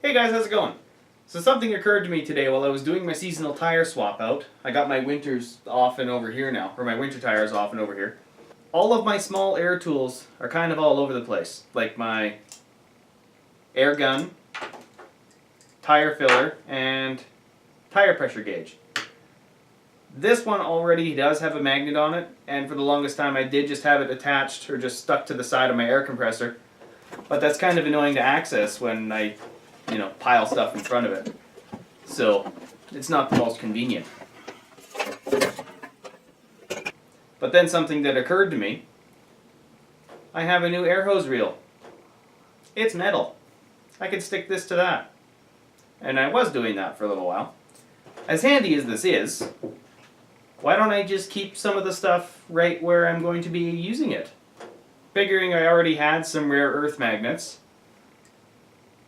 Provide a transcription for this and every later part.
Hey guys, how's it going? So something occurred to me today while I was doing my seasonal tire swap out. I got my winters off and over here now, or my winter tires off and over here. All of my small air tools are kind of all over the place, like my air gun, tire filler, and tire pressure gauge. This one already does have a magnet on it, and for the longest time I did just have it attached or just stuck to the side of my air compressor. But that's kind of annoying to access when I, pile stuff in front of it. So, it's not the most convenient. But then something that occurred to me, I have a new air hose reel. It's metal. I could stick this to that. And I was doing that for a little while. As handy as this is, why don't I just keep some of the stuff right where I'm going to be using it? Figuring I already had some rare earth magnets,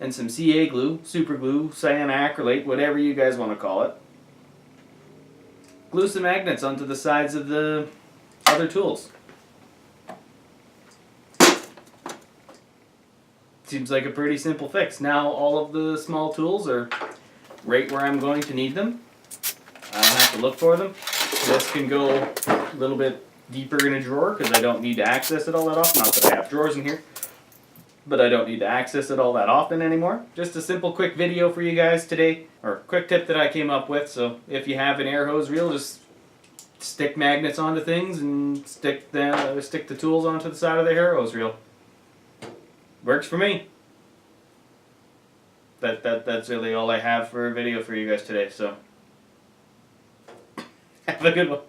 and some CA glue, super glue, cyanoacrylate, whatever you guys want to call it. Glue some magnets onto the sides of the other tools. Seems like a pretty simple fix. Now all of the small tools are right where I'm going to need them. I don't have to look for them. This can go a little bit deeper in a drawer because I don't need to access it all that often. Not that I have drawers in here, but I don't need to access it all that often anymore. Just a simple quick video for you guys today, or quick tip that I came up with. So if you have an air hose reel, just stick magnets onto things and stick the tools onto the side of the air hose reel. Works for me. That's really all I have for a video for you guys today. So have a good one.